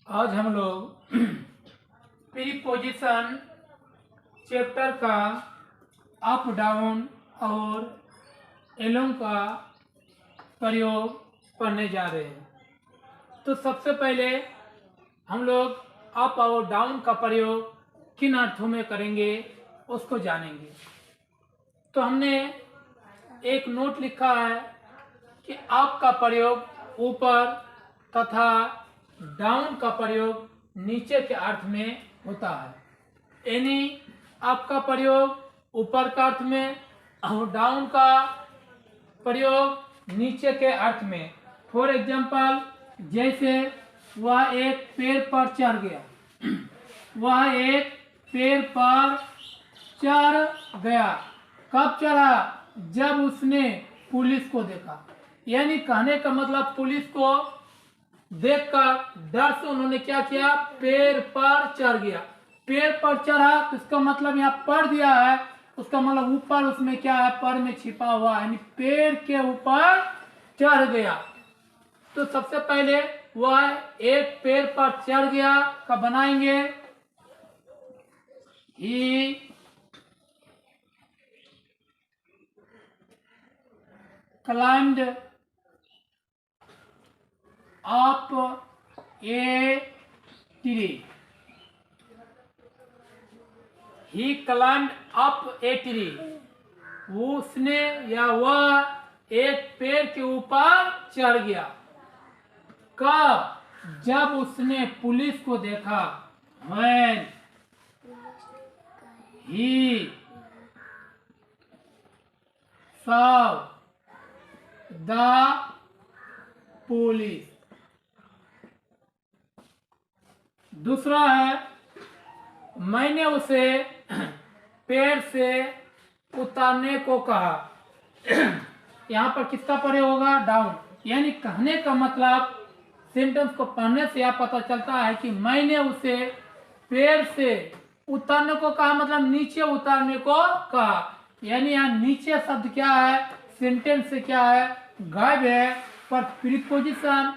आज हम लोग प्रीपोजिशन चैप्टर का अप डाउन और एलोंग का प्रयोग पढ़ने जा रहे हैं। तो सबसे पहले हम लोग अप और डाउन का प्रयोग किन अर्थों में करेंगे उसको जानेंगे। तो हमने एक नोट लिखा है कि अप का प्रयोग ऊपर तथा डाउन का प्रयोग नीचे के अर्थ में होता है। यानी अप का प्रयोग ऊपर का अर्थ में और डाउन का प्रयोग नीचे के अर्थ में। फॉर एग्जाम्पल, जैसे वह एक पेड़ पर चढ़ गया, वह एक पेड़ पर चढ़ गया। कब चढ़ा? जब उसने पुलिस को देखा। यानी कहने का मतलब पुलिस को देखकर डर से उन्होंने क्या किया? पेड़ पर चढ़ गया। पेड़ पर चढ़ा तो इसका मतलब यहाँ पर दिया है, उसका मतलब ऊपर उसमें क्या है? पर में छिपा हुआ है, यानी पेड़ के ऊपर चढ़ गया। तो सबसे पहले वह एक पेड़ पर चढ़ गया का बनाएंगे ही climbed up a tree. He climbed up a tree. उसने या वह एक पेड़ के ऊपर चढ़ गया। कब? जब उसने पुलिस को देखा। When he saw the police. दूसरा है, मैंने उसे पेड़ से उतारने को कहा। यहाँ पर किसका प्रयोग होगा? डाउन। यानी कहने का मतलब सेंटेंस को पढ़ने से यह पता चलता है कि मैंने उसे पेड़ से उतारने को कहा, मतलब नीचे उतारने को कहा। यानी यहाँ नीचे शब्द क्या है? सेंटेंस से क्या है? गायब है। पर प्रीपोजिशन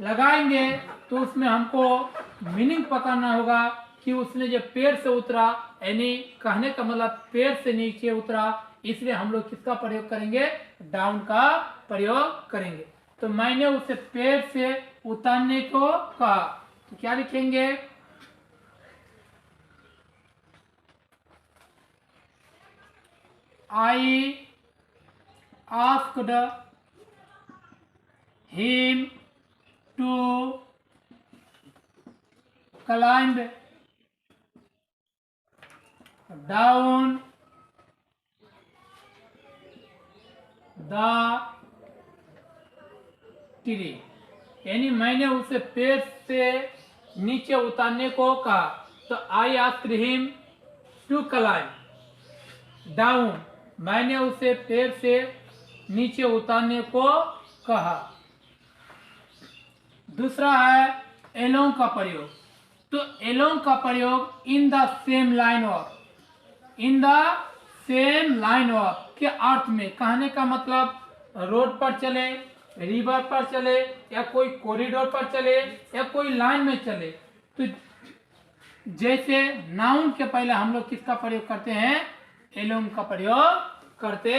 लगाएंगे तो उसमें हमको मीनिंग पकड़ना होगा कि उसने जो पेड़ से उतरा, यानी कहने का मतलब पेड़ से नीचे उतरा, इसलिए हम लोग किसका प्रयोग करेंगे? डाउन का प्रयोग करेंगे। तो मैंने उसे पेड़ से उतारने को कहा, तो क्या लिखेंगे? I asked him to climb down the tree. यानी मैंने उसे पेड़ से नीचे उतारने को कहा। तो I asked him to climb down. मैंने उसे पेड़ से नीचे उतारने को कहा। दूसरा है एलोंग का प्रयोग। तो एलोंग का प्रयोग in the same line of, in the same line of के अर्थ में। कहने का मतलब रोड पर चले, रिवर पर चले, या कोई कॉरिडोर पर चले, या कोई लाइन में चले। तो जैसे नाउन के पहले हम लोग किसका प्रयोग करते हैं? एलोंग का प्रयोग करते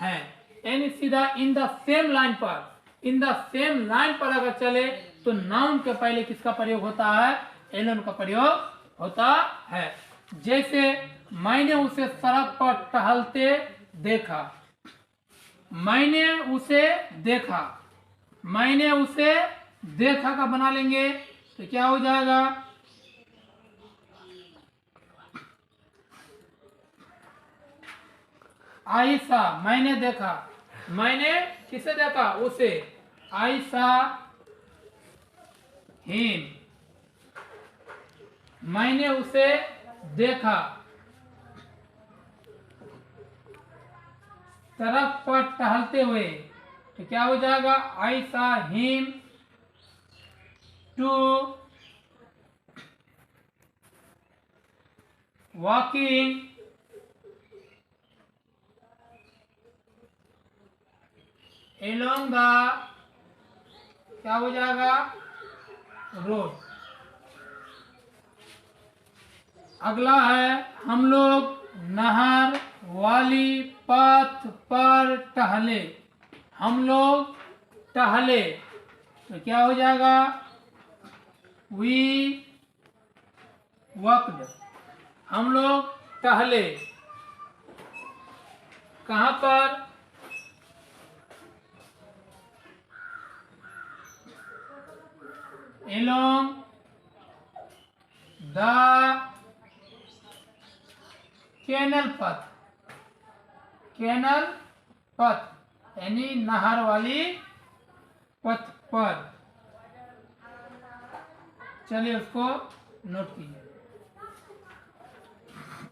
हैं। यानी सीधा इन द सेम लाइन पर, इन द सेम लाइन पर अगर चले तो नाउन के पहले किसका प्रयोग होता है? एलोंग का प्रयोग होता है। जैसे मैंने उसे सड़क पर टहलते देखा। मैंने उसे देखा, मैंने उसे देखा का बना लेंगे तो क्या हो जाएगा? आयशा, मैंने देखा। मैंने किसे देखा? उसे। आयशा हिम, मैंने उसे देखा। सड़क पर टहलते हुए तो क्या हो जाएगा? I saw him to walking along the क्या हो जाएगा? रोड। अगला है हम लोग नहर वाली पथ पर टहले। हम लोग टहले तो क्या हो जाएगा? We walked. हम लोग टहले कहाँ पर? along the canal path. Canal path यानी नहर वाली पथ पर। चलिए उसको नोट कीजिए।